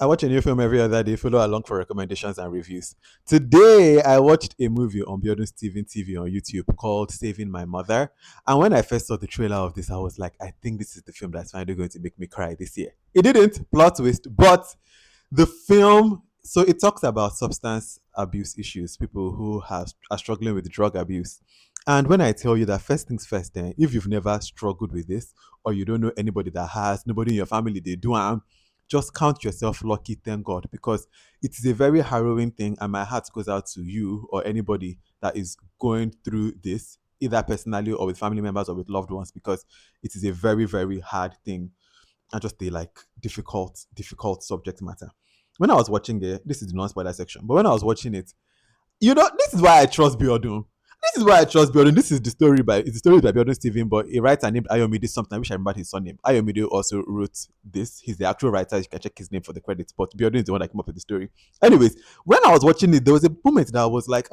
I watch a new film every other day. Follow along for recommendations and reviews. Today, I watched a movie on Bjorn Steven TV on YouTube called Saving My Mother. And when I first saw the trailer of this, I was like, I think this is the film that's finally going to make me cry this year. It didn't, plot twist, but the film. So it talks about substance abuse issues, people who are struggling with drug abuse. And when I tell you that first things first, then if you've never struggled with this, or you don't know anybody that has, nobody in your family they do, just count yourself lucky, thank God, because it is a very harrowing thing, and my heart goes out to you or anybody that is going through this, either personally or with family members or with loved ones, because it is a very, very hard thing and just a like difficult subject matter. When I was watching it, this is the non-spoiler section, but when I was watching it, this is why I trust Biodun. This is why I trust Biodun. This is the story by Biodun Steven, but a writer named Ayomide something. I wish I remembered his surname. Ayomide also wrote this. He's the actual writer. You can check his name for the credits, but Biodun is the one that came up with the story. Anyways, when I was watching it, there was a moment that I was like,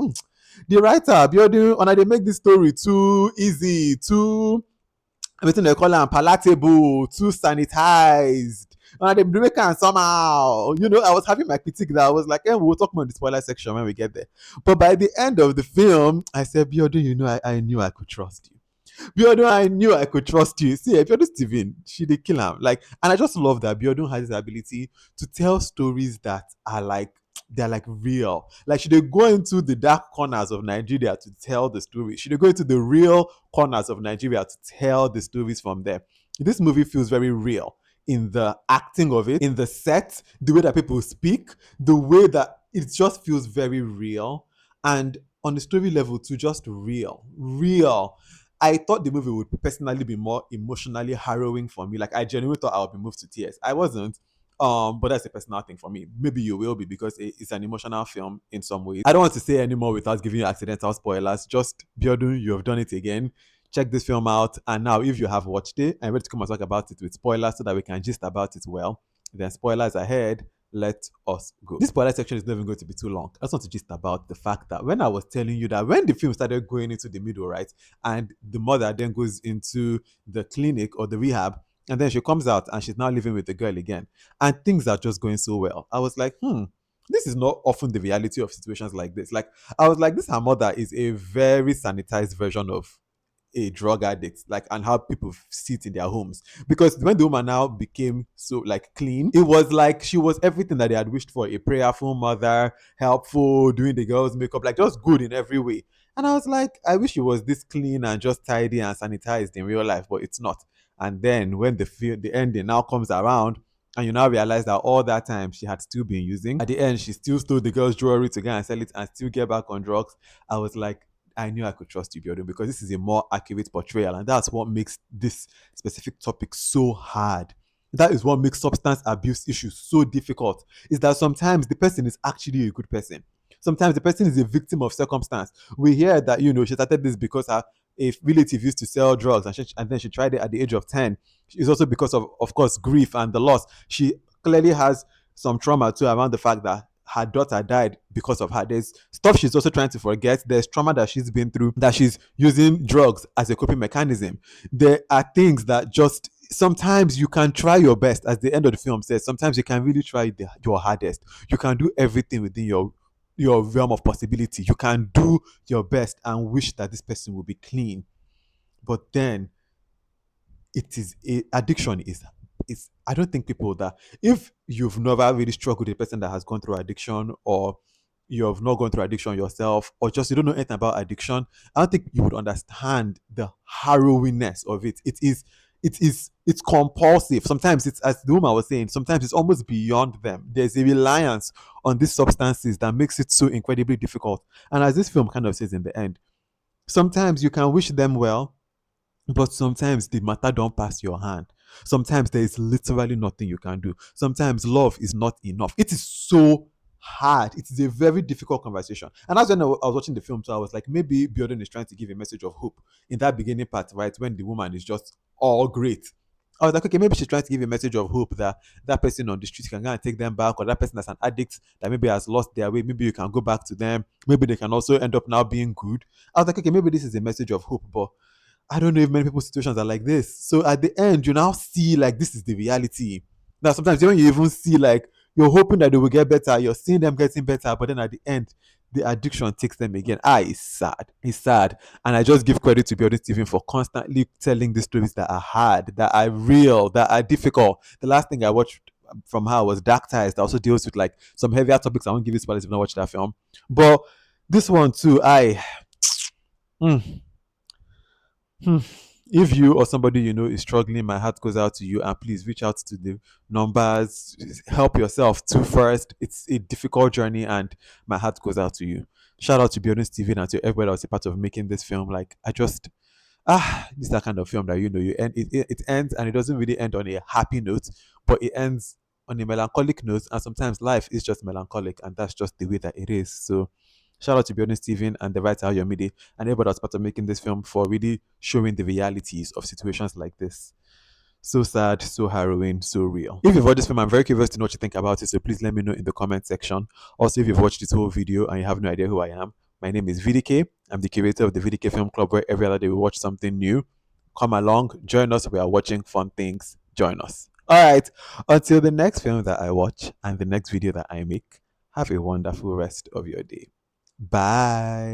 the writer Biodun, and they make this story too easy, too everything they call them palatable, too sanitized. And they make it somehow. I was having my critique that I was like, we'll talk more in the spoiler section when we get there. But by the end of the film, I said, Biodun, I knew I could trust you. Biodun, I knew I could trust you. See, if you're the Steven, she did kill him. And I just love that Biodun has this ability to tell stories that are like they're like real. Like should they go into the dark corners of Nigeria to tell the story? Should they go into the real corners of Nigeria to tell the stories from there? This movie feels very real in the acting of it, in the set, the way that people speak, the way that it just feels very real. And on the story level, too, just real. Real. I thought the movie would personally be more emotionally harrowing for me. Like I genuinely thought I would be moved to tears. I wasn't. But that's a personal thing for me. Maybe you will be because it's an emotional film in some ways. I don't want to say anymore without giving you accidental spoilers. Just Biodun, you have done it again. Check this film out. And now, if you have watched it, I'm ready to come and talk about it with spoilers so that we can gist about it well. Then spoilers ahead. Let us go. This spoiler section is not even going to be too long. I just want to gist about the fact that when I was telling you that when the film started going into the middle, right, and the mother then goes into the clinic or the rehab, and then she comes out and she's now living with the girl again, and things are just going so well. I was like, this is not often the reality of situations like this. Like, I was like, this her mother is a very sanitized version of a drug addict, like, and how people sit in their homes. Because when the woman now became so like clean, it was like she was everything that they had wished for: a prayerful mother, helpful, doing the girls' makeup, like just good in every way. And I was like, I wish it was this clean and just tidy and sanitized in real life, but it's not. And then when the ending now comes around, and you now realize that all that time she had still been using. At the end, she still stole the girl's jewelry to go and sell it and still get back on drugs. I was like, I knew I could trust you, Bjorn, because this is a more accurate portrayal, and that's what makes this specific topic so hard. That is what makes substance abuse issues so difficult. Is that sometimes the person is actually a good person. Sometimes the person is a victim of circumstance. We hear that she started this because her a relative used to sell drugs, and then she tried it at the age of 10. It's also because of course, grief and the loss. She clearly has some trauma too around the fact that her daughter died because of her. There's stuff she's also trying to forget. There's trauma that she's been through, that she's using drugs as a coping mechanism. There are things that just sometimes you can try your best, as the end of the film says. Sometimes you can really try your hardest. You can do everything within your realm of possibility. You can do your best and wish that this person will be clean. But then addiction is I don't think people that if you've never really struggled with a person that has gone through addiction, or you have not gone through addiction yourself, or just you don't know anything about addiction, I don't think you would understand the harrowingness of it. It's compulsive. Sometimes it's, as the woman was saying, sometimes it's almost beyond them. There's a reliance on these substances that makes it so incredibly difficult. And as this film kind of says in the end, sometimes you can wish them well, but sometimes the matter don't pass your hand. Sometimes there is literally nothing you can do. Sometimes love is not enough. It is so hard. It is a very difficult conversation. And that's when I was watching the film, so I was like, maybe Bjorn is trying to give a message of hope in that beginning part, right? When the woman is just all great. I was like, okay, maybe she's trying to give a message of hope that that person on the street can go and take them back, or that person that's an addict that maybe has lost their way. Maybe you can go back to them. Maybe they can also end up now being good. I was like, okay, maybe this is a message of hope, but I don't know if many people's situations are like this. So at the end, you now see like this is the reality. Now sometimes when you even see like You're hoping that they will get better. You're seeing them getting better, but then at the end, the addiction takes them again. It's sad. It's sad. And I just give credit to Building Stephen for constantly telling these stories that are hard, that are real, that are difficult. The last thing I watched from her was Dark Ties, that also deals with like some heavier topics. I won't give you spoilers if you not watched that film. But this one too, mm, Hmm. If you or somebody you know is struggling, my heart goes out to you, and please reach out to the numbers. Help yourself too first. It's a difficult journey, and my heart goes out to you. Shout out to Building Steven and to everybody that was a part of making this film. Like I just this is that kind of film that you end it ends and it doesn't really end on a happy note, but it ends on a melancholic note, and sometimes life is just melancholic, and that's just the way that it is. So shout out to Bjorn Steven and the writer Ayomide and everybody that's part of making this film for really showing the realities of situations like this. So sad, so harrowing, so real. If you've watched this film, I'm very curious to know what you think about it. So please let me know in the comment section. Also, if you've watched this whole video and you have no idea who I am, my name is VDK. I'm the curator of the VDK Film Club, where every other day we watch something new. Come along, join us. We are watching fun things. Join us. All right. Until the next film that I watch and the next video that I make, have a wonderful rest of your day. Bye.